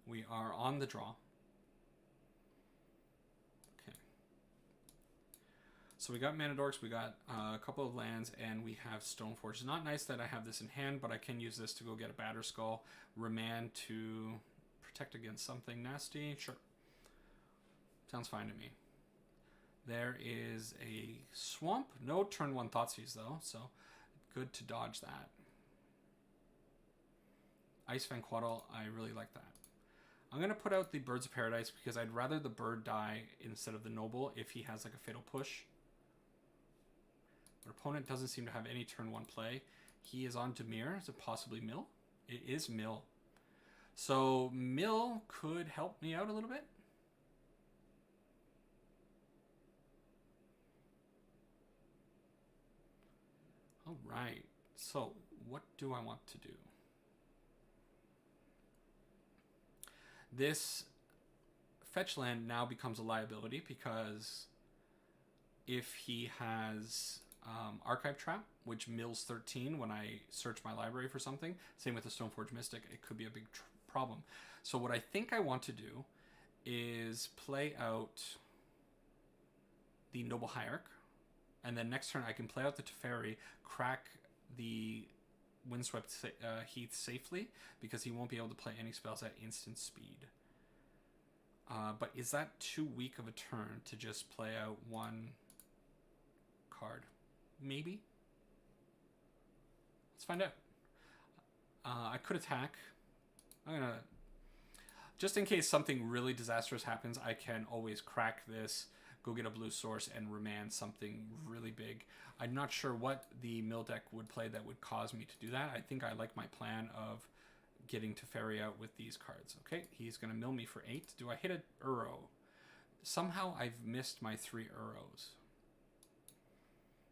We are on the draw. Okay. So we got Mana Dorks, we got a couple of lands, and we have Stoneforge. It's not nice that I have this in hand, but I can use this to go get a Batter Skull. Remand to protect against something nasty. Sure. Sounds fine to me. There is a Swamp. No turn 1 Thoughtseize, though, so good to dodge that. Ice Vanquaddle, I really like that. I'm going to put out the Birds of Paradise because I'd rather the bird die instead of the noble if he has like a Fatal Push. Our opponent doesn't seem to have any turn 1 play. He is on Dimir. Is it possibly Mill? It is Mill. So Mill could help me out a little bit. All right. So what do I want to do? This fetch land now becomes a liability because if he has Archive Trap, which mills 13 when I search my library for something, same with the Stoneforge Mystic, it could be a big problem. So what I think I want to do is play out the Noble Hierarch, and then next turn I can play out the Teferi, crack the Windswept Heath safely because he won't be able to play any spells at instant speed. But is that too weak of a turn to just play out one card? Maybe. Let's find out. I could attack. I'm gonna, just in case something really disastrous happens, I can always crack this, go get a blue source, and remand something really big. I'm not sure what the mill deck would play that would cause me to do that. I think I like my plan of getting Teferi out with these cards. Okay, he's going to mill me for 8. Do I hit an Uro? Somehow I've missed my 3 Uros.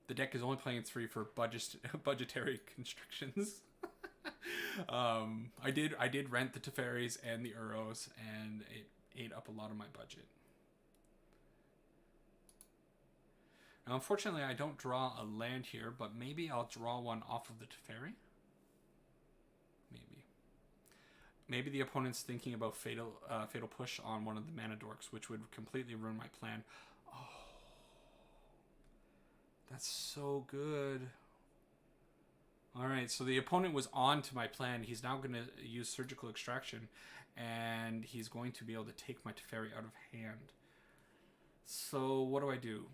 The deck is only playing 3 for budgetary constrictions. I did rent the Teferis and the Uros, and it ate up a lot of my budget. Now, unfortunately, I don't draw a land here, but maybe I'll draw one off of the Teferi. Maybe the opponent's thinking about Fatal Push on one of the Mana Dorks, which would completely ruin my plan. Oh, that's so good. All right, so the opponent was on to my plan. He's now going to use Surgical Extraction, and he's going to be able to take my Teferi out of hand. So what do?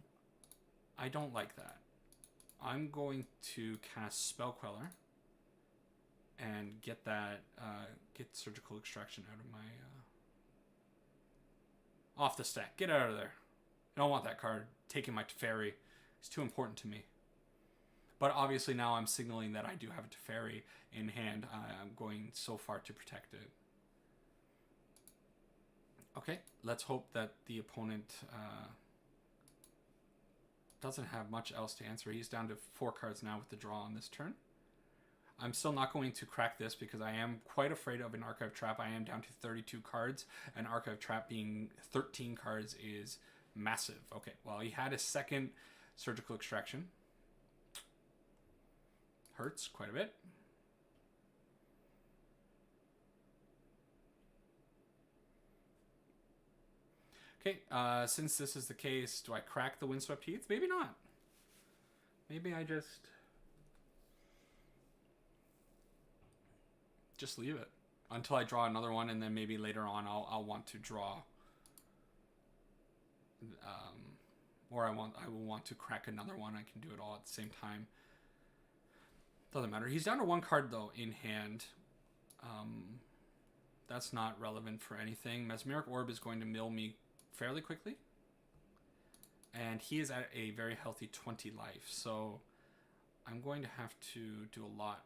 I don't like that. I'm going to cast Spell Queller and get that, get Surgical Extraction out of my, off the stack. Get out of there. I don't want that card taking my Teferi. It's too important to me. But obviously now I'm signaling that I do have a Teferi in hand. I'm going so far to protect it. Okay, let's hope that the opponent doesn't have much else to answer. He's down to 4 cards now with the draw on this turn. I'm still not going to crack this because I am quite afraid of an Archive Trap. I am down to 32 cards, and Archive Trap being 13 cards is massive. Okay, well, he had a second Surgical Extraction. Hurts quite a bit. Okay, since this is the case, do I crack the Windswept Heath? Maybe not. Maybe I just leave it until I draw another one, and then maybe later on I'll want to draw, or I will want to crack another one. I can do it all at the same time. Doesn't matter. He's down to 1 card though in hand. That's not relevant for anything. Mesmeric Orb is going to mill me fairly quickly, and he is at a very healthy 20 life, so I'm going to have to do a lot.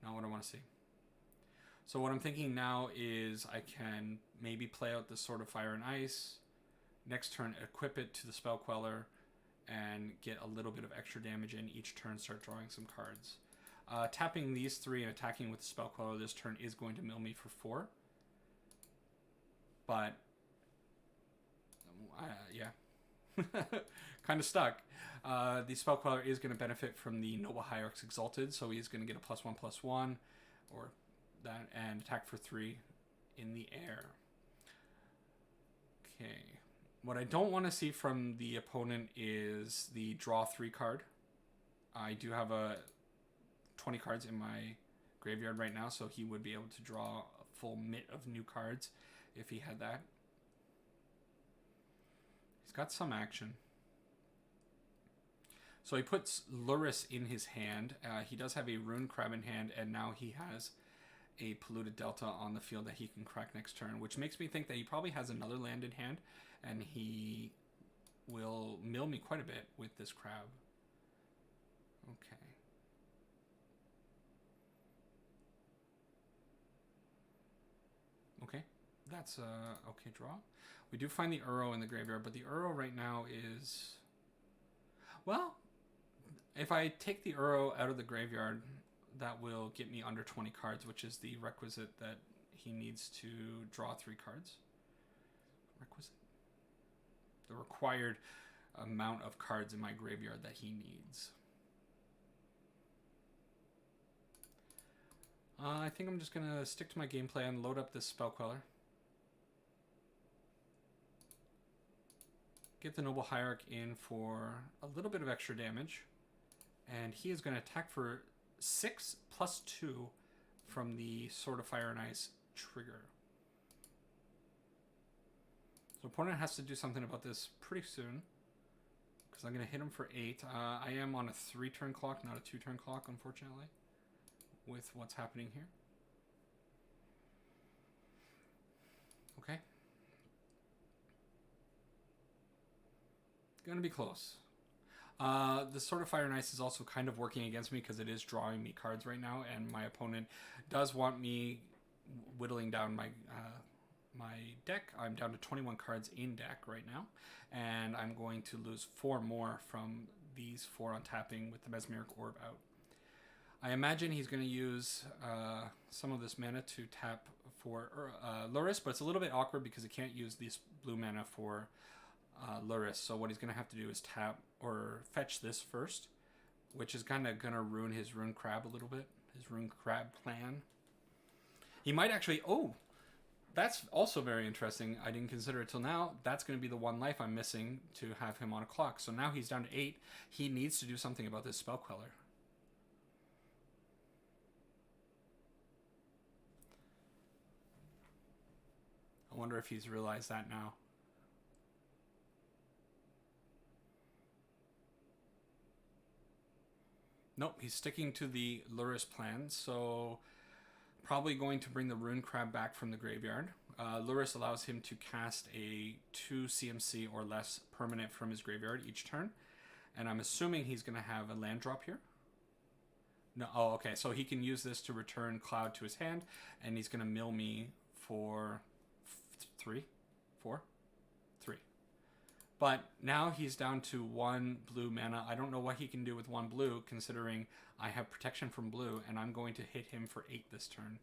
Not what I want to see. So what I'm thinking now is I can maybe play out this Sword of Fire and Ice. Next turn, equip it to the Spell Queller and get a little bit of extra damage in each turn, start drawing some cards. Tapping these 3 and attacking with the Spell Queller this turn is going to mill me for 4. But, yeah. kind of stuck. The Spell Queller is going to benefit from the Noble Hierarch's Exalted, so he's going to get a +1/+1, or that, and attack for 3 in the air. Okay. What I don't want to see from the opponent is the draw 3 card. I do have a 20 cards in my graveyard right now, so he would be able to draw a full mitt of new cards if he had that. He's got some action. So he puts Lurrus in his hand. He does have a Rune Crab in hand, and now he has a Polluted Delta on the field that he can crack next turn, which makes me think that he probably has another land in hand, and he will mill me quite a bit with this crab. Okay. Okay, that's a okay draw. We do find the Uro in the graveyard, but the Uro right now is... Well, if I take the Uro out of the graveyard, that will get me under 20 cards, which is the requisite that he needs to draw 3 cards. Requisite? The required amount of cards in my graveyard that he needs. I think I'm just going to stick to my game plan, load up this Spell Queller. Get the Noble Hierarch in for a little bit of extra damage. And he is going to attack for 6 + 2 from the Sword of Fire and Ice trigger. So opponent has to do something about this pretty soon, because I'm going to hit him for 8. I am on a 3-turn clock, not a 2-turn clock, unfortunately, with what's happening here. Okay. Gonna be close. The Sword of Fire and Ice is also kind of working against me because it is drawing me cards right now, and my opponent does want me whittling down my my deck. I'm down to 21 cards in deck right now, and I'm going to lose 4 more from these 4 on tapping with the Mesmeric Orb out. I imagine he's going to use some of this mana to tap for Lurrus, but it's a little bit awkward because he can't use this blue mana for Lurrus. So what he's going to have to do is tap or fetch this first, which is kind of going to ruin his Rune Crab a little bit, his Rune Crab plan. He might actually... Oh, that's also very interesting. I didn't consider it till now. That's going to be the 1 life I'm missing to have him on a clock. So now he's down to 8. He needs to do something about this Spell Queller. I wonder if he's realized that now. Nope, he's sticking to the Lurrus plan, so probably going to bring the Rune Crab back from the graveyard. Lurrus allows him to cast a 2 CMC or less permanent from his graveyard each turn, and I'm assuming he's going to have a land drop here. No, oh, okay, so he can use this to return Cloud to his hand, and he's going to mill me for 3. But now he's down to 1 blue mana. I don't know what he can do with 1 blue, considering I have protection from blue, and I'm going to hit him for 8 this turn.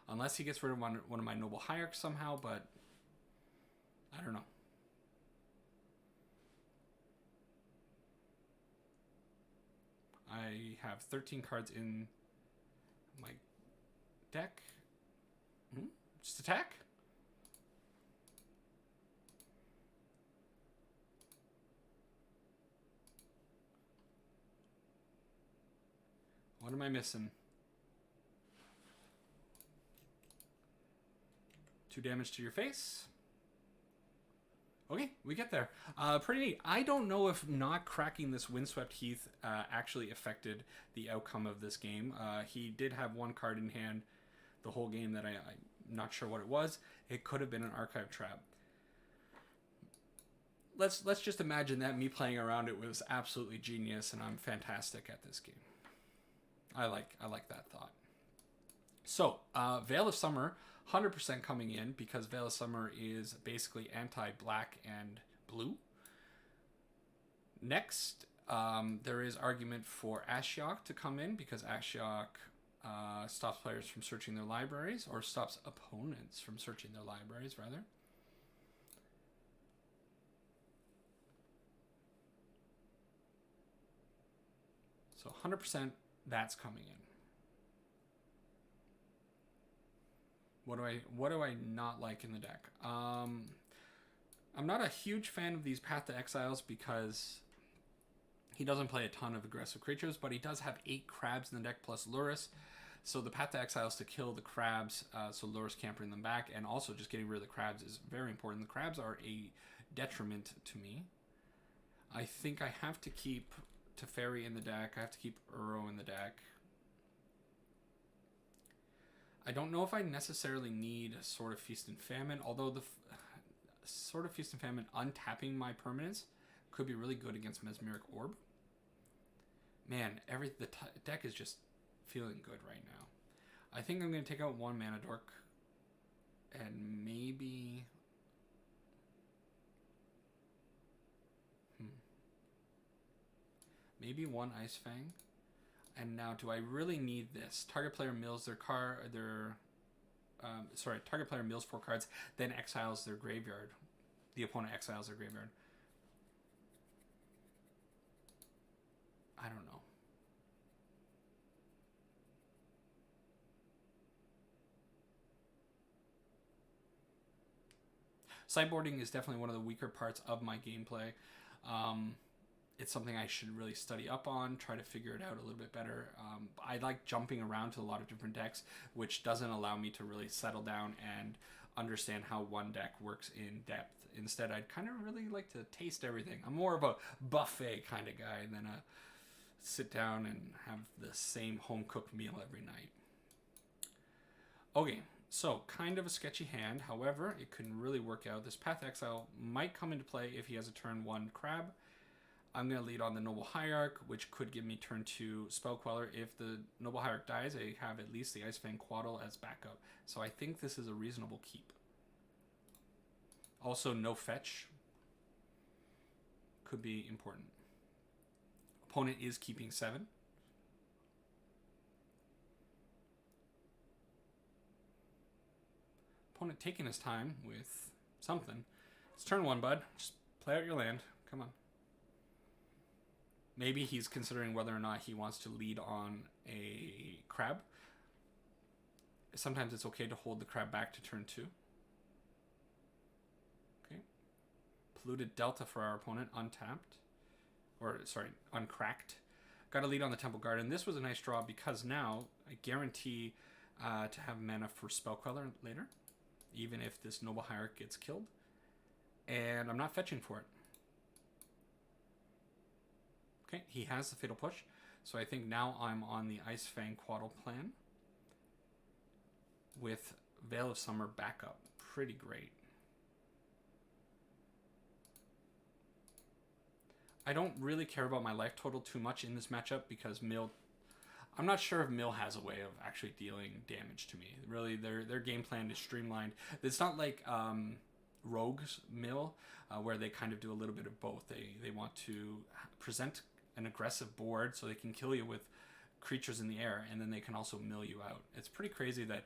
Unless he gets rid of one of my Noble Hierarchs somehow, but I don't know. I have 13 cards in my deck. Just attack? What am I missing? 2 damage to your face. Okay, we get there. Pretty neat. I don't know if not cracking this Windswept Heath actually affected the outcome of this game. He did have 1 card in hand the whole game that I'm not sure what it was. It could have been an Archive Trap. Let's just imagine that me playing around it was absolutely genius, and I'm fantastic at this game. I like that thought. So, Veil of Summer, 100% coming in, because Veil of Summer is basically anti-black and blue. Next, there is argument for Ashiok to come in, because Ashiok stops players from searching their libraries, or stops opponents from searching their libraries, rather. So 100% that's coming in. What do I not like in the deck? I'm not a huge fan of these Path to Exiles because he doesn't play a ton of aggressive creatures, but he does have 8 crabs in the deck plus Lurrus. So the Path to Exile is to kill the crabs, so Lurrus can't bring them back, and also just getting rid of the crabs is very important. The crabs are a detriment to me. I think I have to keep Teferi in the deck. I have to keep Uro in the deck. I don't know if I necessarily need Sword of Feast and Famine, although the Sword of Feast and Famine untapping my permanents could be really good against Mesmeric Orb. Man, the deck is just feeling good right now. I think I'm going to take out 1 Mana Dork and maybe... Maybe 1 Ice Fang. And now, do I really need this? Target player mills target player mills 4 cards, then exiles their graveyard. The opponent exiles their graveyard. I don't know. Sideboarding is definitely one of the weaker parts of my gameplay. It's something I should really study up on, try to figure it out a little bit better. I like jumping around to a lot of different decks, which doesn't allow me to really settle down and understand how one deck works in depth. Instead, I'd kind of really like to taste everything. I'm more of a buffet kind of guy than a sit down and have the same home-cooked meal every night. Okay, so kind of a sketchy hand. However, it can really work out. This Path Exile might come into play if he has a turn 1 crab. I'm going to lead on the Noble Hierarch, which could give me turn 2 Spell Queller. If the Noble Hierarch dies, I have at least the Icefang Quaddle as backup. So I think this is a reasonable keep. Also, no fetch could be important. Opponent is keeping 7. Opponent taking his time with something. It's turn 1, bud. Just play out your land. Come on. Maybe he's considering whether or not he wants to lead on a crab. Sometimes it's okay to hold the crab back to turn 2. Okay. Polluted Delta for our opponent, untapped. Or, sorry, uncracked. Got a lead on the Temple Garden. This was a nice draw because now I guarantee to have mana for Spell Queller later, even if this Noble Hierarch gets killed. And I'm not fetching for it. Okay, he has the Fatal Push. So I think now I'm on the Icefang Quaddle plan with Veil of Summer backup. Pretty great. I don't really care about my life total too much in this matchup because Mill... I'm not sure if Mill has a way of actually dealing damage to me. Really, their game plan is streamlined. It's not like Rogue's Mill, where they kind of do a little bit of both. They want to present an aggressive board so they can kill you with creatures in the air, and then they can also mill you out. It's pretty crazy that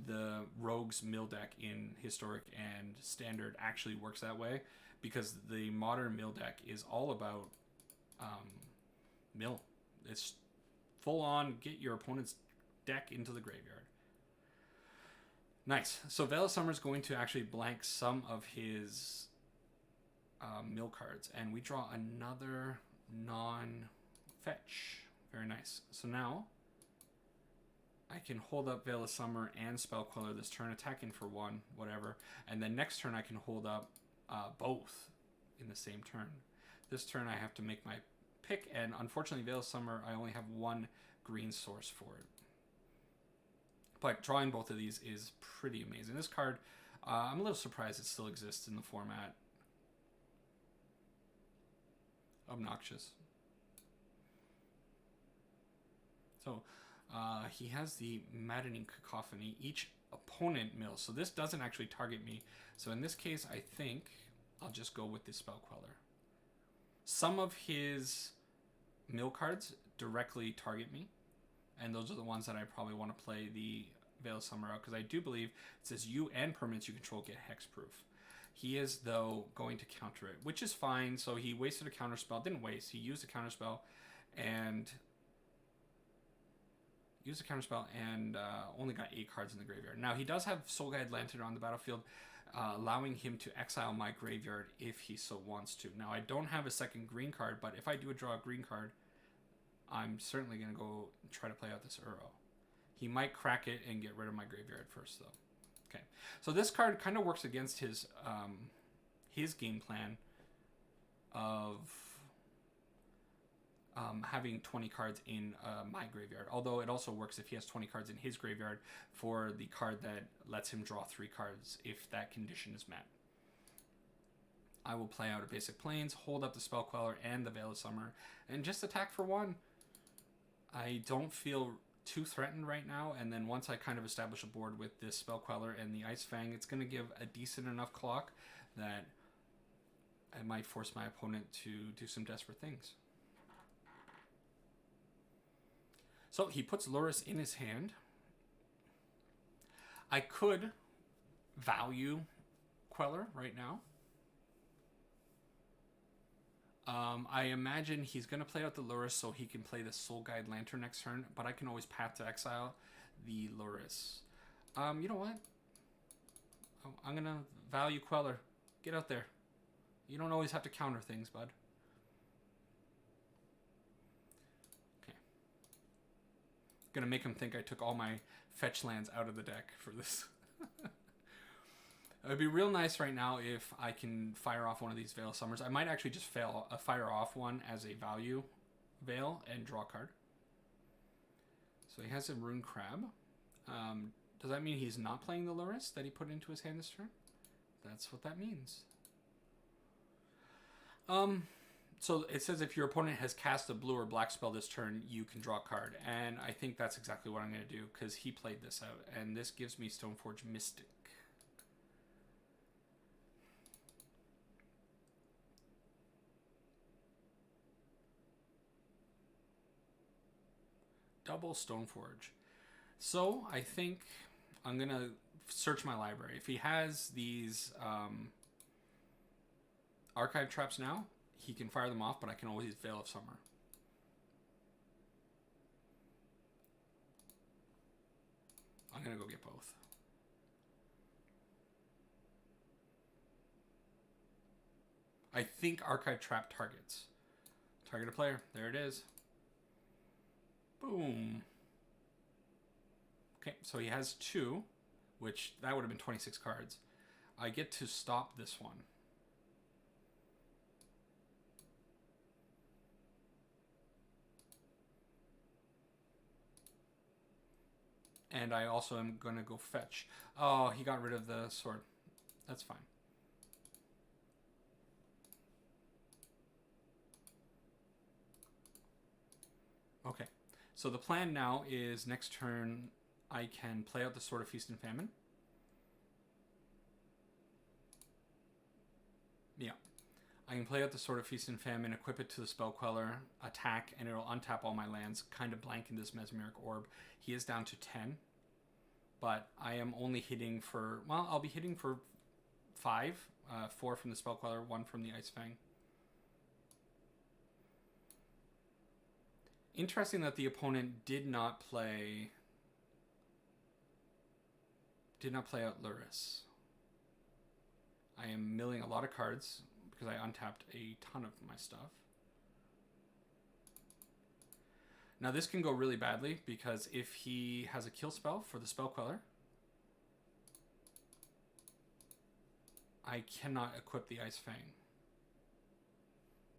the Rogue's Mill deck in Historic and Standard actually works that way, because the modern Mill deck is all about mill. It's full on get your opponent's deck into the graveyard. Nice. So Veil of Summer is going to actually blank some of his mill cards, and we draw another non-fetch. Very nice. So now I can hold up Veil of Summer and Spell Queller this turn, attacking for 1, whatever, and then next turn I can hold up both in the same turn. This turn I have to make my pick, and unfortunately Veil of Summer, I only have 1 green source for it. But drawing both of these is pretty amazing. This card, I'm a little surprised it still exists in the format. Obnoxious. So he has the Maddening Cacophony. Each opponent mills. So this doesn't actually target me. So in this case, I think I'll just go with the Spell Queller. Some of his mill cards directly target me, and those are the ones that I probably want to play the Veil of Summer out, because I do believe it says you and permanents you control get hexproof. He is, though, going to counter it, which is fine. So he wasted a counterspell. Didn't waste. He used a counterspell, and used a counterspell and only got 8 cards in the graveyard. Now he does have Soul Guide Lantern on the battlefield, allowing him to exile my graveyard if he so wants to. Now I don't have a second green card, but if I do draw a green card, I'm certainly going to go try to play out this Uro. He might crack it and get rid of my graveyard first, though. Okay, so this card kind of works against his game plan of having 20 cards in my graveyard. Although it also works if he has 20 cards in his graveyard for the card that lets him draw 3 cards if that condition is met. I will play out a basic Plains, hold up the Spell Queller and the Veil of Summer, and just attack for 1. I don't feel too threatened right now, and then once I kind of establish a board with this Spell Queller and the Ice Fang, it's going to give a decent enough clock that I might force my opponent to do some desperate things. So he puts Lurrus in his hand. I could value Queller right now. I imagine he's going to play out the Lurrus so he can play the Soul Guide Lantern next turn, but I can always path to exile the Lurrus. You know what? I'm going to value Queller. Get out there. You don't always have to counter things, bud. Okay. Going to make him think I took all my fetch lands out of the deck for this. It would be real nice right now if I can fire off one of these Veil of Summers. I might actually just fire off one as a value Veil and draw a card. So he has a Rune Crab. Does that mean he's not playing the Lurrus that he put into his hand this turn? That's what that means. So it says if your opponent has cast a blue or black spell this turn, you can draw a card. And I think that's exactly what I'm going to do because he played this out. And this gives me Stoneforge Mystic. Double Stoneforge. So I think I'm going to search my library. If he has these archive traps now, he can fire them off, but I can always use Veil of Summer. I'm going to go get both. I think archive trap targets. Target a player. There it is. Boom. Okay, so he has 2, which that would have been 26 cards. I get to stop this one. And I also am going to go fetch. Oh, he got rid of the sword. That's fine. Okay. So the plan now is next turn I can play out the Sword of Feast and Famine. Yeah. I can play out the Sword of Feast and Famine, equip it to the Spell Queller, attack, and it'll untap all my lands, kind of blank in this Mesmeric Orb. He is down to 10, but I am only hitting for, well, I'll be hitting for 5. 4 from the Spell Queller, 1 from the Ice Fang. Interesting that the opponent did not play out Lurrus. I am milling a lot of cards because I untapped a ton of my stuff. Now this can go really badly because if he has a kill spell for the Spell Queller, I cannot equip the Ice Fang.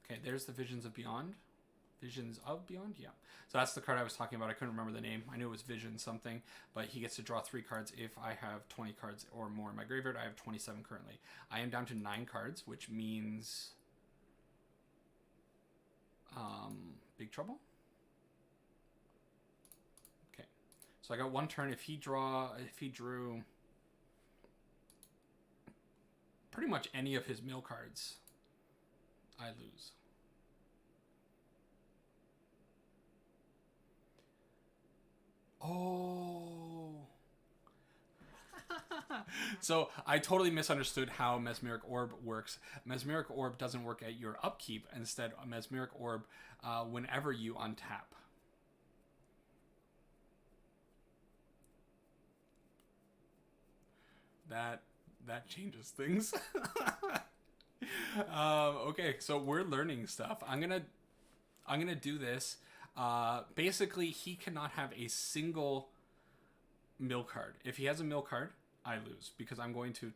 Okay, there's the Visions of Beyond. Visions of Beyond? Yeah. So that's the card I was talking about. I couldn't remember the name. I knew it was Vision something, but he gets to draw 3 cards if I have 20 cards or more in my graveyard. I have 27 currently. I am down to 9 cards, which means big trouble. Okay. So I got 1 turn. If he drew pretty much any of his mill cards, I lose. Oh. So I totally misunderstood how Mesmeric Orb works. Mesmeric Orb doesn't work at your upkeep. Instead, a Mesmeric Orb whenever you untap. that changes things. Okay, so we're learning stuff. I'm gonna do this. Basically, he cannot have a single mill card. If he has a mill card, I lose because I'm going to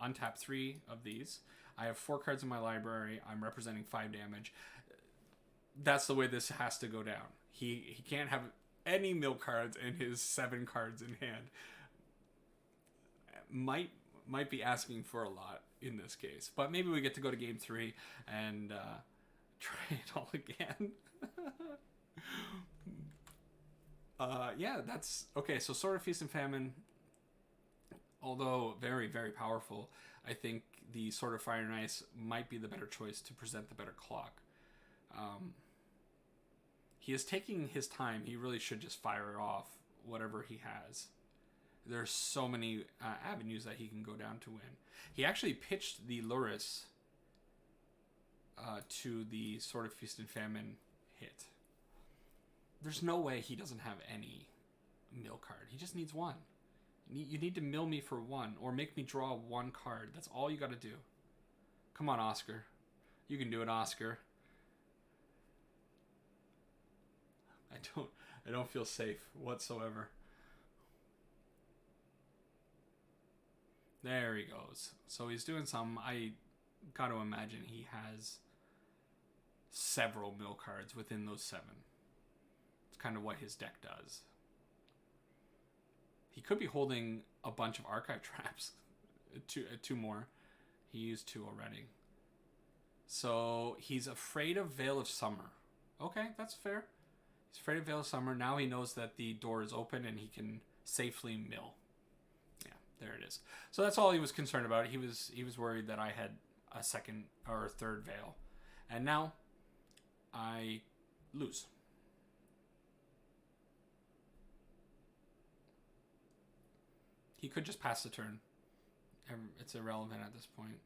untap 3 of these. I have 4 cards in my library. I'm representing 5 damage. That's the way this has to go down. He can't have any mill cards in his 7 cards in hand. Might be asking for a lot in this case, but maybe we get to go to game 3 and try it all again. Yeah, that's okay. So Sword of Feast and Famine, although very, very powerful, I think the Sword of Fire and Ice might be the better choice to present the better clock. He is taking his time. He really should just fire off whatever he has. There's so many avenues that he can go down to win. He actually pitched the Luris to the Sword of Feast and Famine hit. There's no way he doesn't have any mill card. He just needs 1. You need to mill me for 1 or make me draw 1 card. That's all you got to do. Come on, Oscar. You can do it, Oscar. I don't feel safe whatsoever. There he goes. So he's doing some. I got to imagine he has several mill cards within those 7. It's kind of what his deck does. He could be holding a bunch of archive traps. 2 more. He used 2 already. So he's afraid of Veil of Summer. Okay, that's fair. He's afraid of Veil of Summer. Now he knows that the door is open and he can safely mill. Yeah, there it is. So that's all he was concerned about. He was worried that I had a second or third Veil. And now I lose. He could just pass the turn. It's irrelevant at this point.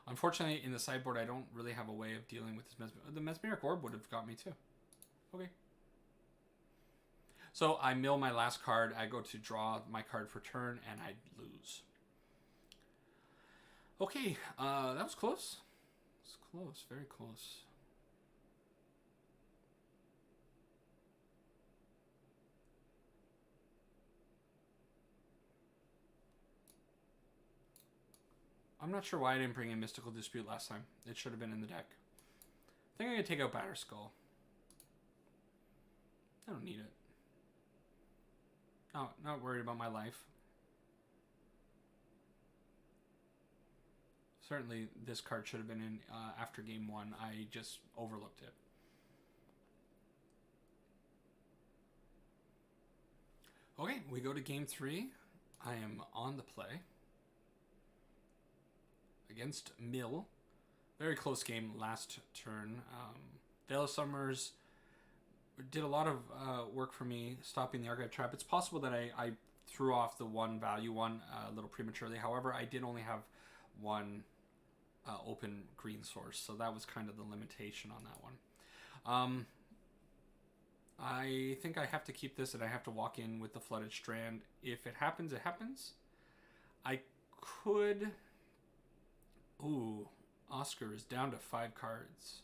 Unfortunately, in the sideboard, I don't really have a way of dealing with this the Mesmeric Orb would have got me too. Okay. So I mill my last card. I go to draw my card for turn, and I lose. Okay, that was close. It's close, very close. I'm not sure why I didn't bring in Mystical Dispute last time. It should have been in the deck. I think I'm going to take out Batterskull. I don't need it. No, not worried about my life. Certainly this card should have been in after game 1. I just overlooked it. Okay, we go to game 3. I am on the play against Mill. Very close game last turn. Veil of Summers did a lot of work for me stopping the Archive Trap. It's possible that I threw off the 1 value one a little prematurely. However, I did only have 1 open green source, so that was kind of the limitation on that one. I think I have to keep this and I have to walk in with the Flooded Strand. If it happens, it happens. I could... Ooh, Oscar is down to 5 cards.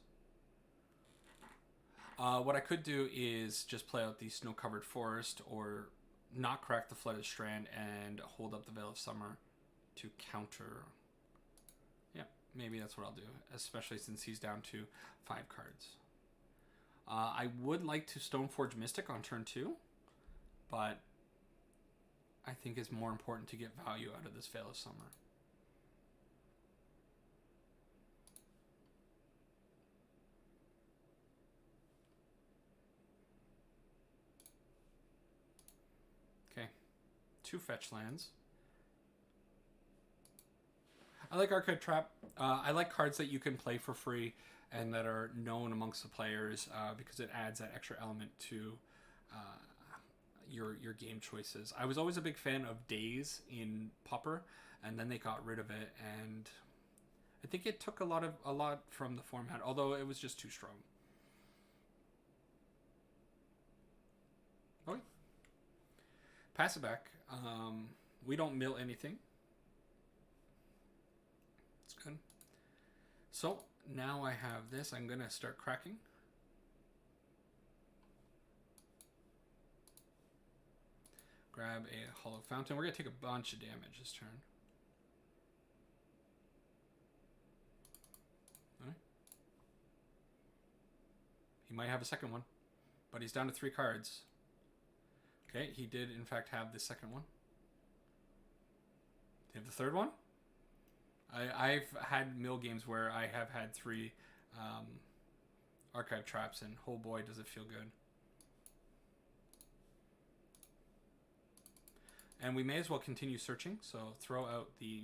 What I could do is just play out the Snow-Covered Forest or not crack the Flooded Strand and hold up the Veil of Summer to counter. Yeah, maybe that's what I'll do, especially since he's down to 5 cards. I would like to Stoneforge Mystic on turn 2, but I think it's more important to get value out of this Veil of Summer. Okay, 2 fetch lands. I like Archive Trap. I like cards that you can play for free and that are known amongst the players because it adds that extra element to your game choices. I was always a big fan of Daze in Pauper, and then they got rid of it, and I think it took a lot from the format, although it was just too strong. Okay. Pass it back. We don't mill anything. It's good. So now I have this. I'm going to start cracking. Grab a hollow fountain. We're going to take a bunch of damage this turn. All right. He might have a second one, but he's down to 3 cards. Okay, he did in fact have the second one. Do you have the third one? I've had mill games where I have had 3 archive traps, and oh boy, does it feel good. And we may as well continue searching, so throw out the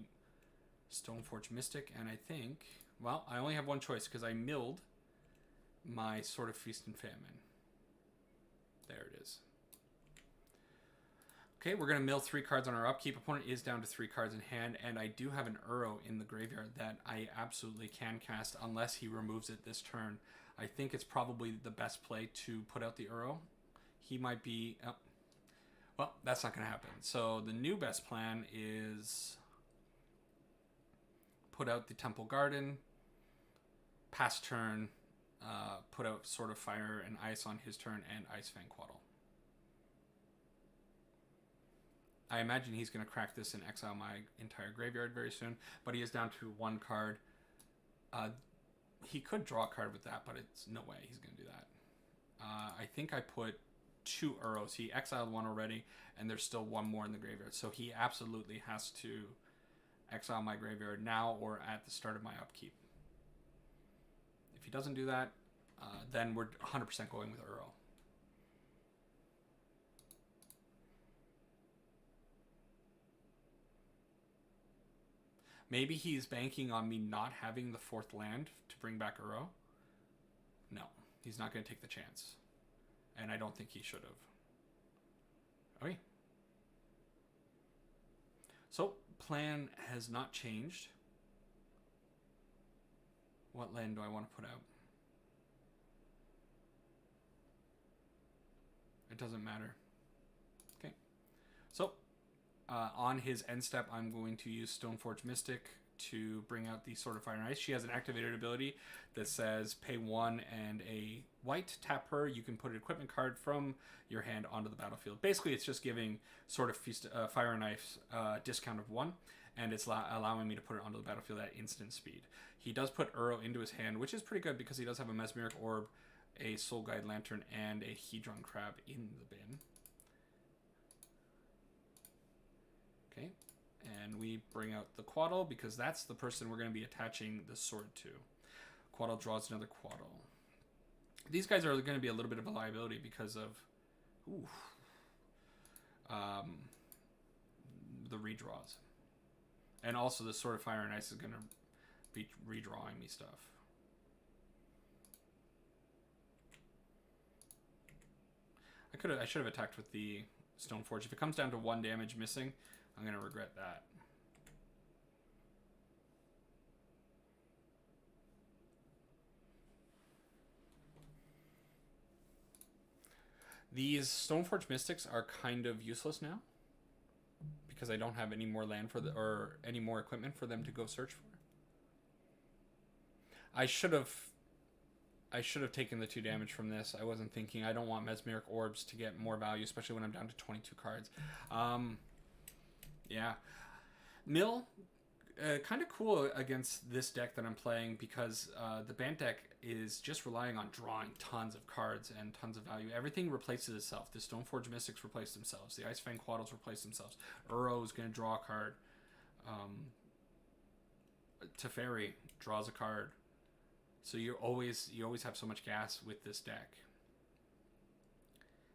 Stoneforge Mystic, and I think, well, I only have one choice because I milled my Sword of Feast and Famine. There it is. Okay, we're going to mill 3 cards on our upkeep. Opponent is down to 3 cards in hand, and I do have an Uro in the graveyard that I absolutely can cast unless he removes it this turn. I think it's probably the best play to put out the Uro. He might be... Oh, well, that's not going to happen. So the new best plan is put out the Temple Garden, pass turn, put out Sword of Fire and Ice on his turn, and Ice Fang Quaddle. I imagine he's going to crack this and exile my entire graveyard very soon, but he is down to 1 card. He could draw a card with that, but it's no way he's going to do that. I think I put 2 Uros. He exiled 1 already, and there's still 1 more in the graveyard. So he absolutely has to exile my graveyard now or at the start of my upkeep. If he doesn't do that, then we're 100% going with Uro. Maybe he's banking on me not having the 4th land to bring back Uro. No, he's not going to take the chance. And I don't think he should have. Okay. So, plan has not changed. What land do I want to put out? It doesn't matter. Okay. So, on his end step, I'm going to use Stoneforge Mystic to bring out the Sword of Fire and Ice. She has an activated ability that says pay 1 and a white, tap her. You can put an equipment card from your hand onto the battlefield. Basically, it's just giving Sword of Fire and Ice discount of 1, and it's allowing me to put it onto the battlefield at instant speed. He does put Uro into his hand, which is pretty good because he does have a Mesmeric Orb, a Soul Guide Lantern, and a Hedron Crab in the bin. Okay, and we bring out the Quaddle because that's the person we're going to be attaching the sword to. Quaddle draws another Quaddle. These guys are going to be a little bit of a liability because of the redraws. And also the Sword of Fire and Ice is going to be redrawing me stuff. I should have attacked with the Stoneforge. If it comes down to 1 damage missing, I'm going to regret that. These Stoneforge Mystics are kind of useless now because I don't have any more land or any more equipment for them to go search for. I should have taken the 2 damage from this. I wasn't thinking. I don't want Mesmeric Orbs to get more value, especially when I'm down to 22 cards. Yeah. Mill, kind of cool against this deck that I'm playing because the Bant deck is just relying on drawing tons of cards and tons of value. Everything replaces itself. The Stoneforge Mystics replace themselves. The Ice Fang Quaddles replace themselves. Uro is going to draw a card. Teferi draws a card. So you always have so much gas with this deck.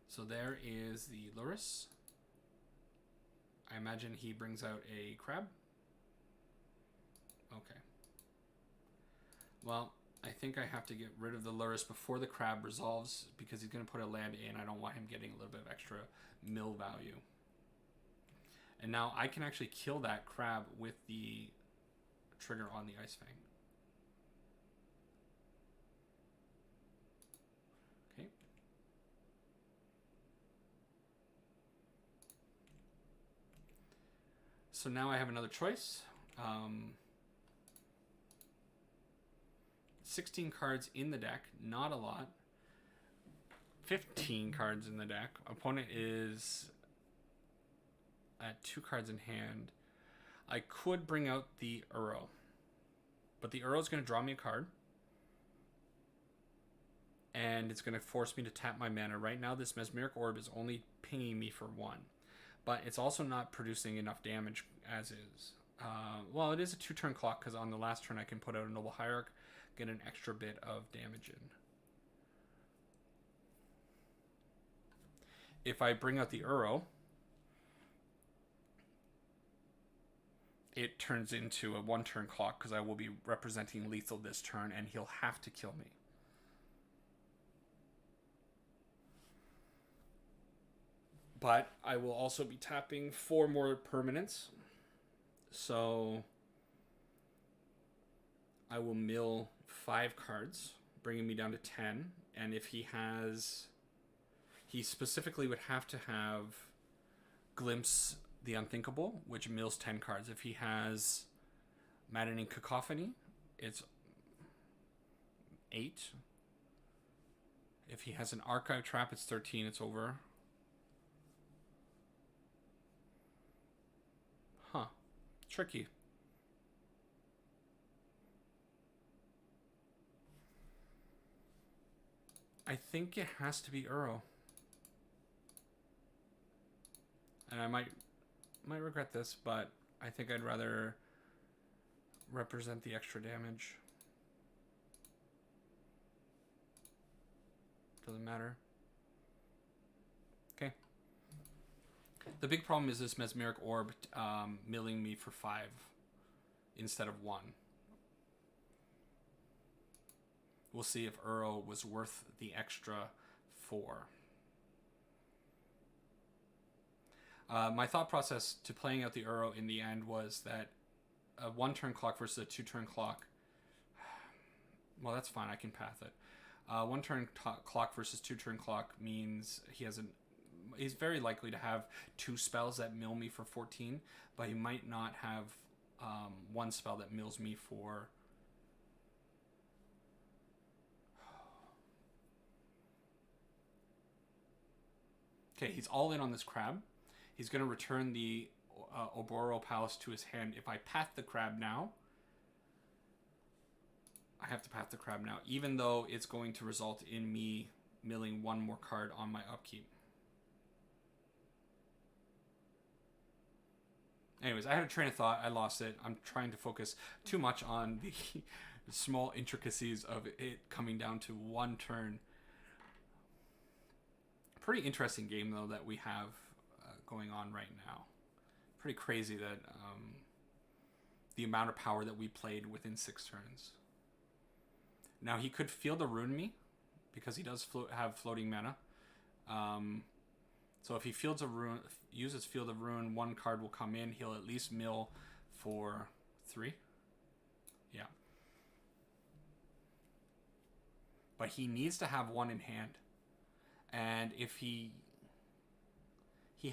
So there is the Lurrus. I imagine he brings out a crab. Okay. Well, I think I have to get rid of the Lurrus before the crab resolves because he's going to put a land in. I don't want him getting a little bit of extra mill value. And now I can actually kill that crab with the trigger on the Ice Fang. Okay. So now I have another choice. 16 cards in the deck, not a lot. 15 cards in the deck. Opponent is at 2 cards in hand. I could bring out the Uro, but the Uro is going to draw me a card, and it's going to force me to tap my mana. Right now, this Mesmeric Orb is only pinging me for 1, but it's also not producing enough damage as is. Well, it is a 2-turn clock, because on the last turn I can put out a Noble Hierarch, get an extra bit of damage in. If I bring out the Uro, it turns into a 1-turn clock, because I will be representing lethal this turn, and he'll have to kill me. But I will also be tapping 4 more permanents. So I will mill 5 cards, bringing me down to 10. And if he has... He specifically would have to have Glimpse the Unthinkable, which mills 10 cards. If he has Maddening Cacophony, it's 8. If he has an Archive Trap, it's 13. It's over. Huh. Tricky. I think it has to be Uro. And I might regret this, but I think I'd rather represent the extra damage. Doesn't matter. Okay. The big problem is this Mesmeric Orb milling me for 5 instead of 1. We'll see if Uro was worth the extra 4. My thought process to playing out the Uro in the end was that a 1-turn clock versus a 2-turn clock. Well, that's fine. I can path it. 1-turn clock versus 2-turn clock means he's very likely to have 2 spells that mill me for 14, but he might not have 1 spell that mills me for... Okay, he's all in on this crab. He's going to return the Oboro Palace to his hand. If I path the crab now, I have to path the crab now, even though it's going to result in me milling 1 more card on my upkeep. Anyways, I had a train of thought. I lost it. I'm trying to focus too much on the small intricacies of it coming down to 1 turn. Pretty interesting game, though, that we have going on right now. Pretty crazy that the amount of power that we played within 6 turns. Now, he could Field of Ruin me, because he does have floating mana. So if he uses Field of Ruin, 1 card will come in. He'll at least mill for 3. Yeah. But he needs to have 1 in hand. And if he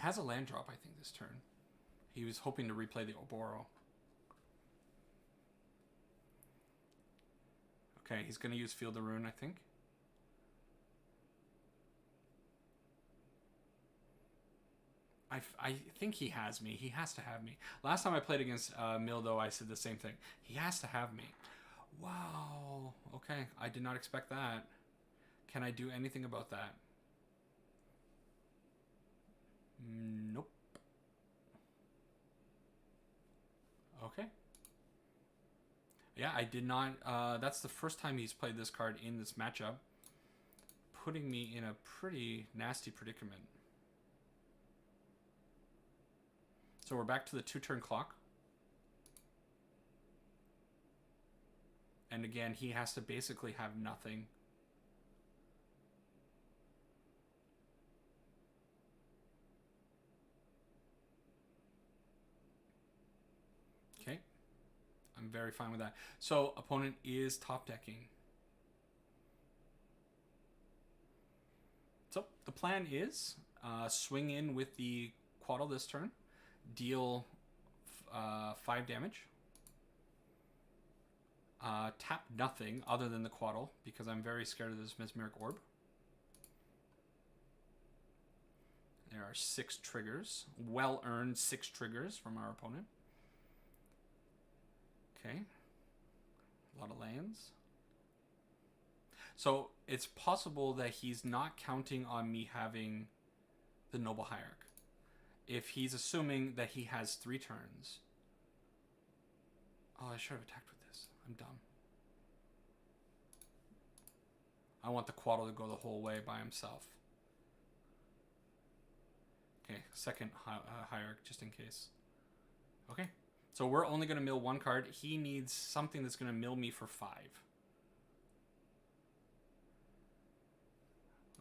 has a land drop, I think, this turn. He was hoping to replay the Oboro. Okay, he's going to use Field of Ruin, I think. I think he has me. He has to have me. Last time I played against Mildo, I said the same thing. He has to have me. Wow. Okay, I did not expect that. Can I do anything about that? Nope. Okay. Yeah, I did not... that's the first time he's played this card in this matchup, putting me in a pretty nasty predicament. So we're back to the 2-turn clock. And again, he has to basically have nothing. Okay. I'm very fine with that. So opponent is top decking. So the plan is swing in with the Quaddle this turn, deal 5 damage. Tap nothing other than the Quaddle, because I'm very scared of this Mesmeric Orb. There are 6 triggers. Well-earned 6 triggers from our opponent. Okay. A lot of lands. So it's possible that he's not counting on me having the Noble Hierarch. If he's assuming that he has 3 turns. Oh, I should have attacked with this. I'm dumb. I want the Quaddle to go the whole way by himself. Okay, second Hierarch, just in case. Okay, so we're only going to mill 1 card. He needs something that's going to mill me for 5.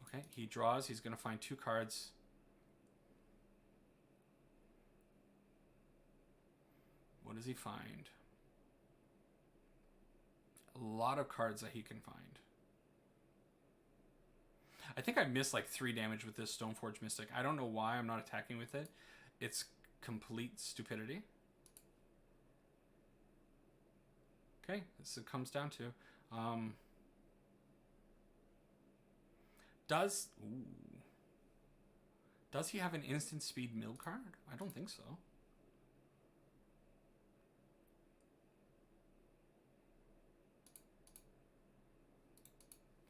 Okay, he draws. He's going to find 2 cards. What does he find? A lot of cards that he can find. I think I missed like 3 damage with this Stoneforge Mystic. I don't know why I'm not attacking with it. It's complete stupidity. Okay, this it comes down to. Does he have an instant speed mill card? I don't think so.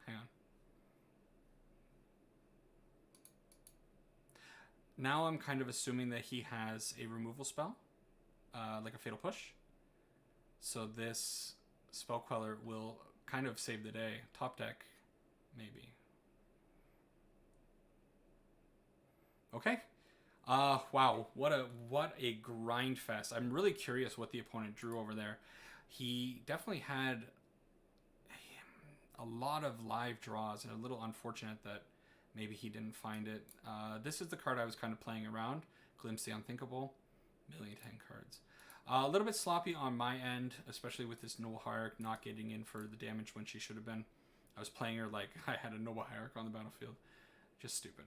Hang on. Now I'm kind of assuming that he has a removal spell, like a Fatal Push. So this Spell Queller will kind of save the day. Top deck, maybe. Okay. Wow, what a grind fest. I'm really curious what the opponent drew over there. He definitely had a lot of live draws, and a little unfortunate that maybe he didn't find it. This is the card I was kind of playing around. Glimpse the Unthinkable. 1,010,000 cards. A little bit sloppy on my end, especially with this Noble Hierarch not getting in for the damage when she should have been. I was playing her like I had a Noble Hierarch on the battlefield. Just stupid.